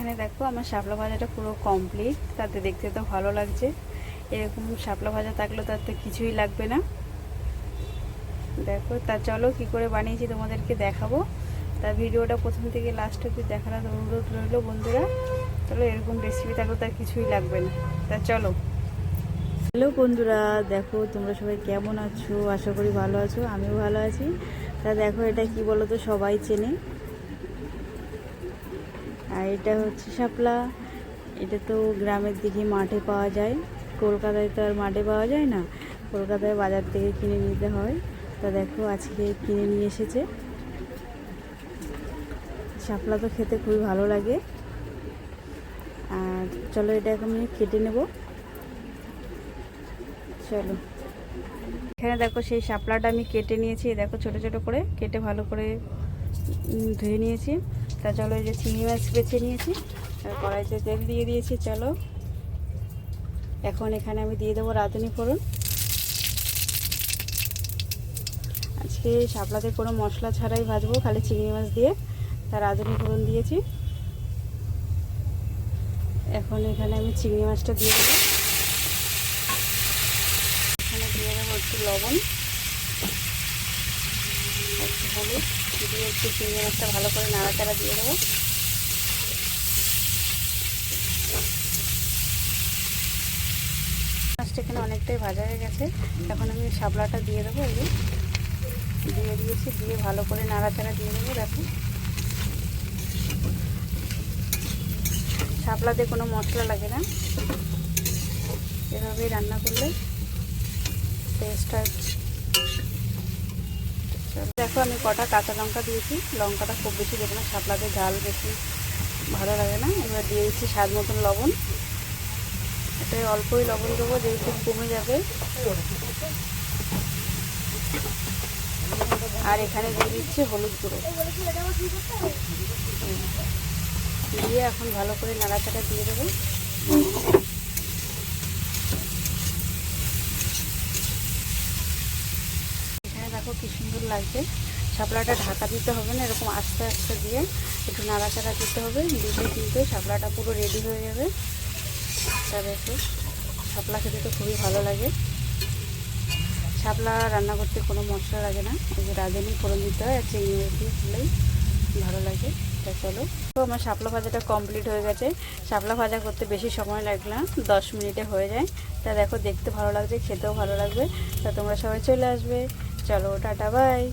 এখানে দেখো আমার শাপলা ভাজাটা পুরো কমপ্লিট, তাতে দেখতে তো ভালো লাগছে। এরকম শাপলা ভাজা থাকলে তাতে কিছুই লাগবে না। দেখো তা চলো কি করে বানিয়েছি তোমাদেরকে দেখাবো। তা ভিডিওটা প্রথম থেকে লাস্ট অবধি দেখার অনুরোধ রইল বন্ধুরা। চলো, এরকম রেসিপি থাকলে তার কিছুই লাগবে না। তা চলো। হ্যালো বন্ধুরা, দেখো তোমরা সবাই কেমন আছো? আশা করি ভালো আছো, আমিও ভালো আছি। তা দেখো এটা কি বলো তো, সবাই চেনে। আর এটা হচ্ছে শাপলা। এটা তো গ্রামের দিকে মাঠে পাওয়া যায়, কলকাতায় তো আর মাঠে পাওয়া যায় না, কলকাতায় বাজার থেকে কিনে নিতে হয়। তা দেখো আজকে কিনে নিয়ে এসেছে। শাপলা তো খেতে খুবই ভালো লাগে। আর চলো এটাকে আমি কেটে নেব। চলো, এখানে দেখো সেই শাপলাটা আমি কেটে নিয়েছি। দেখো ছোট ছোট করে কেটে ভালো করে ধুয়ে নিয়েছি। তা চলো, এই যে চিংড়ি মাছ বেছে নিয়েছি আর কড়াইতে তেল দিয়ে দিয়েছি। চলো, এখন এখানে আমি দিয়ে দেবো রাঁধুনি ফোড়ন। আজকে শাপলাতে কোনো মশলা ছাড়াই ভাজবো, খালি চিংড়ি মাছ দিয়ে। তার রাঁধুনি ফোড়ন দিয়েছি। এখন এখানে আমি চিংড়ি মাছটা দিয়ে দেবো। এখানে দিয়ে দেবো একটু লবণ, একটু হলুদ দিয়ে একটু চিংড়ি মাছটা ভালো করে নাড়াচাড়া দিয়ে দেবো। মাছটা এখানে অনেকটাই ভাজা হয়ে গেছে। এখন আমি শাপলাটা দিয়ে দেবো। এই দিয়ে দিয়েছি, দিয়ে ভালো করে নাড়াচাড়া দিয়ে দেবো। দেখো শাপলাতে কোনো মশলা লাগে না, এভাবেই রান্না করলে টেস্ট হয়। দেখো আমি কটা কাঁচা লঙ্কা দিয়েছি, লঙ্কাটা খুব বেশি দেবো না, শাপলাতে ঝাল বেশি ভালো লাগে না। এবার দিয়ে দিচ্ছি স্বাদ মতন লবণ। এটাই অল্পই লবণ দেবো, যেহেতু কমে যাবে। আর এখানে দিয়ে দিচ্ছি হলুদ গুঁড়ো, দিয়ে এখন ভালো করে নাড়াচাড়া দিয়ে দেবো। এখানে দেখো কি সুন্দর লাগছে। শাপলাটা ঢাকা দিতে হবে না, এরকম আস্তে আস্তে দিয়ে একটু নাড়াচাড়া দিতে হবে, দিলে কিন্তু শাপলাটা পুরো রেডি হয়ে যাবে। তা দেখো শাপলা খেতে তো খুবই ভালো লাগে। শাপলা রান্না করতে কোনো মশলা লাগে না, এই যে রাঁধুনি ফোড়ন দিতে হয় আর চিংড়ি মাছ দিয়ে দিলেই ভালো লাগে। তা চলো, তো আমার শাপলা ভাজাটা কমপ্লিট হয়ে গেছে। শাপলা ভাজা করতে বেশি সময় লাগবে না, 10 মিনিটে হয়ে যায়। তা দেখো দেখতে ভালো লাগছে, খেতেও ভালো লাগবে। তা তোমরা সবাই চলে আসবে। চলো, টাটা বাই।